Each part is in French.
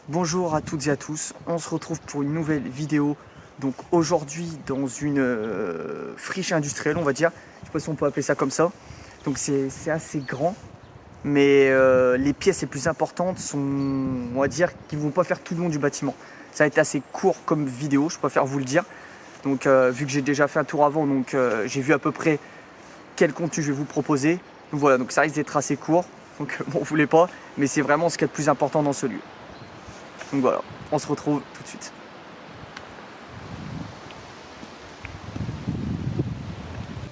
Bonjour à toutes et à tous, on se retrouve pour une nouvelle vidéo. Donc aujourd'hui dans une friche industrielle on va dire, je sais pas si on peut appeler ça comme ça. Donc c'est assez grand, mais les pièces les plus importantes sont, on va dire, qui ne vont pas faire tout le long du bâtiment. Ça va être assez court comme vidéo, je préfère vous le dire. Donc vu que j'ai déjà fait un tour avant, donc j'ai vu à peu près quel contenu je vais vous proposer. Donc voilà, donc ça risque d'être assez court, donc bon, vous voulez pas, mais c'est vraiment ce qui est le plus important dans ce lieu. Donc voilà, on se retrouve tout de suite.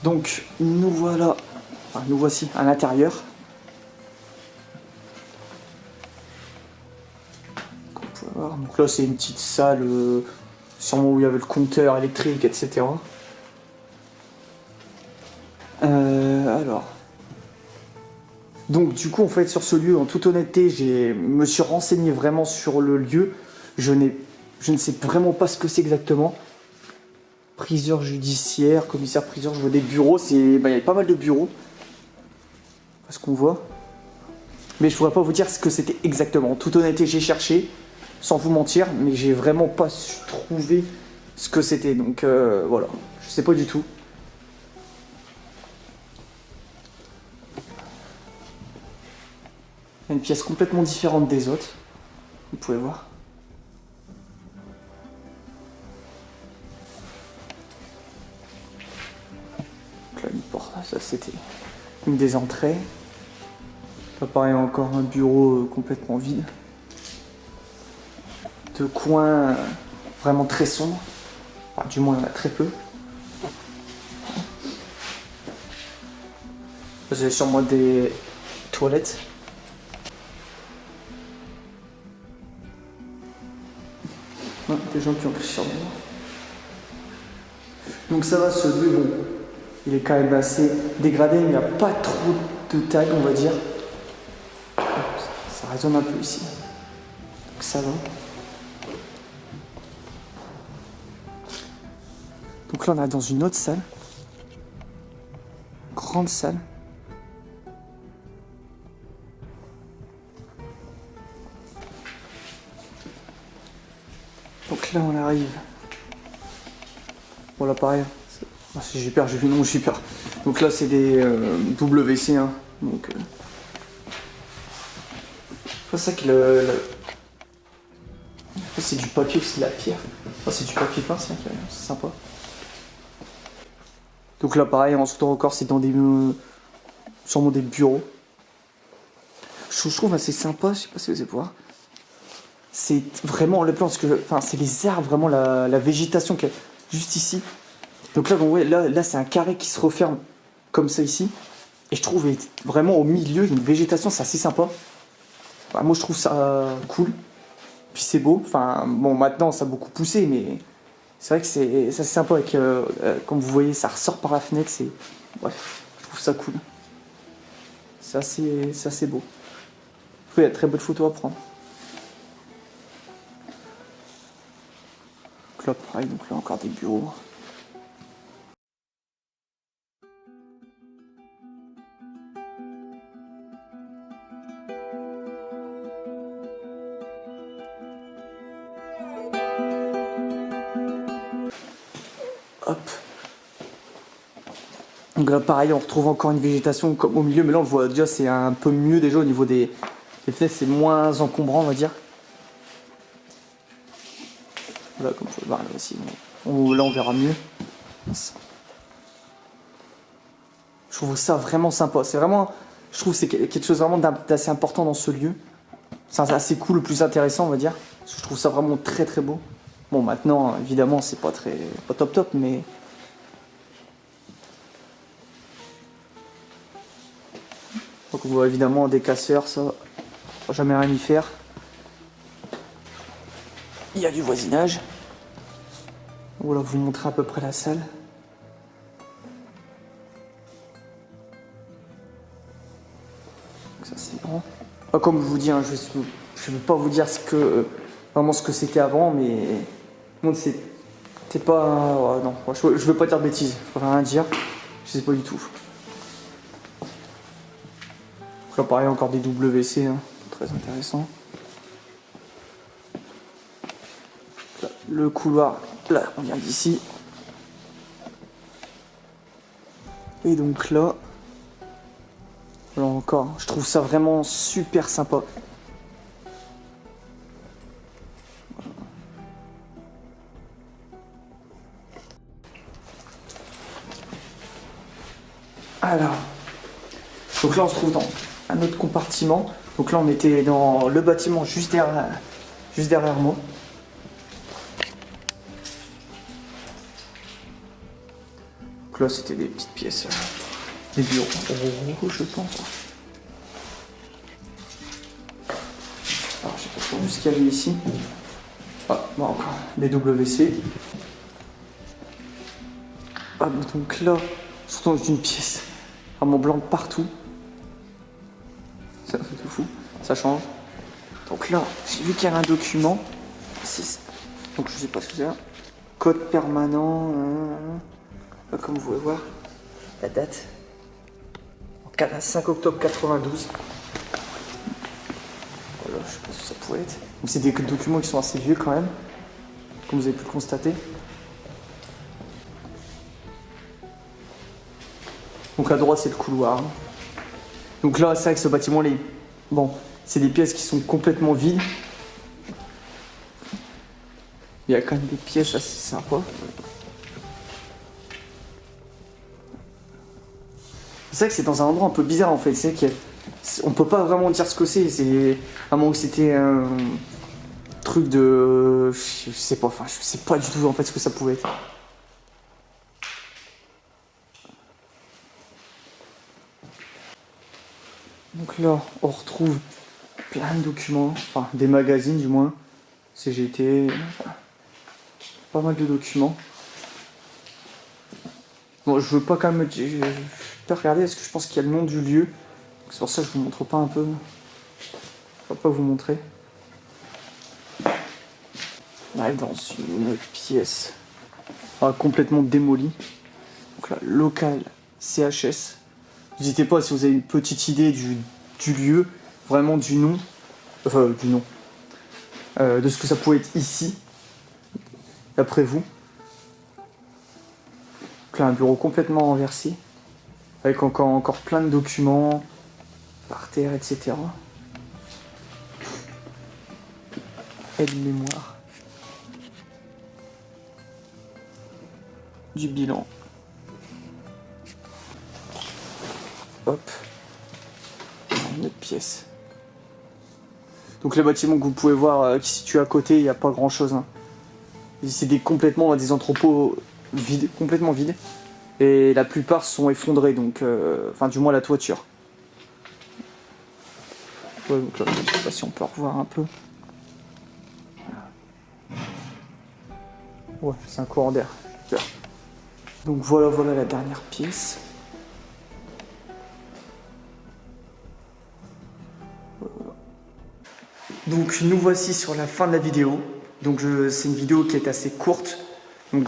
Donc nous voilà, enfin, nous voici à l'intérieur. Donc là c'est une petite salle, sûrement où il y avait le compteur électrique, etc. Alors. Donc du coup en fait sur ce lieu, en toute honnêteté, je me suis renseigné vraiment sur le lieu. Je ne sais vraiment pas ce que c'est exactement. Priseur judiciaire, commissaire priseur, je vois des bureaux, il y a pas mal de bureaux. Parce qu'on voit. Mais je pourrais pas vous dire ce que c'était exactement. En toute honnêteté, j'ai cherché, sans vous mentir, mais j'ai vraiment pas su trouver ce que c'était. Donc voilà, je sais pas du tout. Une pièce complètement différente des autres, vous pouvez voir. Donc là, une porte, ça c'était une des entrées. Là, pareil, encore un bureau complètement vide. Deux coins vraiment très sombres. Enfin, du moins, il y en a très peu. Vous avez sûrement des toilettes. Ouais, des gens qui ont pris sur moi. Donc ça va, ce lieu, bon, il est quand même assez dégradé, mais il n'y a pas trop de tags, on va dire. Ça résonne un peu ici. Donc ça va. Donc là, on est dans une autre salle. Grande salle. Donc là, on arrive. Bon, là, pareil. C'est Jupiter, j'ai vu non Jupiter. Donc là, c'est des WC. Hein. Donc. C'est ça que c'est du papier ou c'est de la pierre. Oh, c'est du papier peint, c'est sympa. Donc là, pareil, en sautant encore, c'est dans des. Sûrement des bureaux. Je trouve assez sympa, je sais pas si vous allez voir. C'est vraiment le plan, parce que c'est les arbres, vraiment la végétation qui est juste ici. Donc là, ouais, là c'est un carré qui se referme comme ça ici. Et je trouve vraiment au milieu, une végétation, c'est assez sympa. Enfin, moi je trouve ça cool. Puis c'est beau. Enfin, bon, maintenant ça a beaucoup poussé, mais c'est vrai que c'est sympa. Avec, comme vous voyez, ça ressort par la fenêtre. Bref, je trouve ça cool. C'est assez beau. Il y a de très bonnes photos à prendre. Donc là, pareil, donc là encore des bureaux. Hop. Donc là, pareil, on retrouve encore une végétation comme au milieu, mais là on le voit déjà, c'est un peu mieux déjà au niveau des fenêtres, c'est moins encombrant, on va dire. Là, comme vous pouvez voir, là aussi, là on verra mieux. Je trouve ça vraiment sympa. C'est vraiment, je trouve que c'est quelque chose vraiment d'assez important dans ce lieu. C'est assez cool, le plus intéressant, on va dire. Parce que je trouve ça vraiment très très beau. Bon, maintenant, évidemment, c'est pas top, mais. Donc on voit évidemment des casseurs, ça, faut jamais rien y faire. Il y a du voisinage. Voilà, vous montrer à peu près la salle. Donc ça c'est grand. Comme je vous dis, hein, je ne vais pas vous dire vraiment ce que c'était avant, mais c'était pas. Non, je veux pas dire de bêtises, je préfère rien dire. Je sais pas du tout. Donc là pareil, encore des WC, hein, très intéressant. le couloir, là, on vient d'ici. Et donc là encore, je trouve ça vraiment super sympa. Alors, donc là on se trouve dans un autre compartiment. Donc là on était dans le bâtiment juste derrière moi. Donc là c'était des petites pièces, des bureaux, je pense. Alors je sais pas trop ce qu'il y avait ici. Ah, bon, encore les WC. Ah, donc là, surtout dans une pièce vraiment blanc partout. Ça fait tout fou, ça change. Donc là, j'ai vu qu'il y avait un document. Donc je sais pas ce que c'est. Code permanent. Comme vous pouvez voir, la date. 5 octobre 92. Voilà, je sais pas ce que ça pourrait être. Donc c'est des documents qui sont assez vieux quand même, comme vous avez pu le constater. Donc à droite c'est le couloir. Donc là c'est vrai que ce bâtiment bon, c'est des pièces qui sont complètement vides. Il y a quand même des pièces assez sympas. C'est vrai que c'est dans un endroit un peu bizarre en fait. C'est qu'on peut pas vraiment dire ce que c'est. C'est à moins que c'était un truc de, je sais pas. Enfin, je sais pas du tout en fait ce que ça pouvait être. Donc là, on retrouve plein de documents, enfin des magazines du moins, CGT, pas mal de documents. Bon, je veux pas quand même, je peux regarder parce que je pense qu'il y a le nom du lieu. C'est pour ça que je vous montre pas un peu. Je vais pas vous montrer. On arrive dans une pièce complètement démolie. Donc là, local CHS. N'hésitez pas si vous avez une petite idée du lieu, vraiment du nom, de ce que ça pouvait être ici, d'après vous. Donc là, un bureau complètement renversé, avec encore plein de documents par terre, etc. Aide-mémoire. Du bilan. Hop. Une autre pièce. Donc le bâtiment que vous pouvez voir qui est situé à côté, il n'y a pas grand chose. Hein. C'est complètement des entrepôts vides, complètement vides. Et la plupart sont effondrés, donc enfin du moins la toiture. Ouais, donc là, je sais pas si on peut revoir un peu. Ouais, c'est un courant d'air. Donc voilà la dernière pièce. Donc nous voici sur la fin de la vidéo. Donc c'est une vidéo qui est assez courte. Donc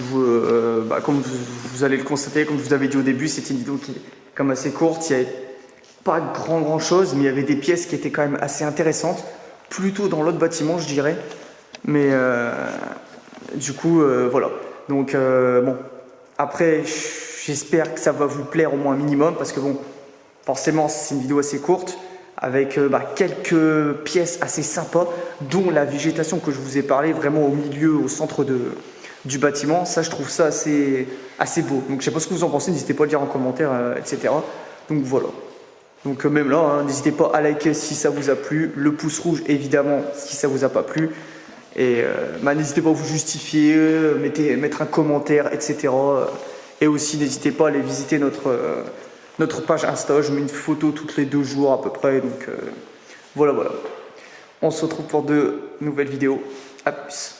comme vous allez le constater, comme je vous avais dit au début, c'était une vidéo qui est comme assez courte. Il n'y avait pas grand chose, mais il y avait des pièces qui étaient quand même assez intéressantes. Plutôt dans l'autre bâtiment, je dirais. Mais du coup, voilà. Donc bon, après, j'espère que ça va vous plaire au moins un minimum. Parce que bon, forcément, c'est une vidéo assez courte. Avec quelques pièces assez sympas, dont la végétation que je vous ai parlé, vraiment au milieu, au centre du bâtiment. Ça, je trouve ça assez beau. Donc, je sais pas ce que vous en pensez, n'hésitez pas à le dire en commentaire, etc. Donc, voilà. Donc, même là, hein, n'hésitez pas à liker si ça vous a plu. Le pouce rouge, évidemment, si ça vous a pas plu. Et n'hésitez pas à vous justifier, mettre un commentaire, etc. Et aussi, n'hésitez pas à aller visiter notre page Insta. Je mets une photo toutes les 2 jours à peu près. Donc voilà. On se retrouve pour de nouvelles vidéos. A plus.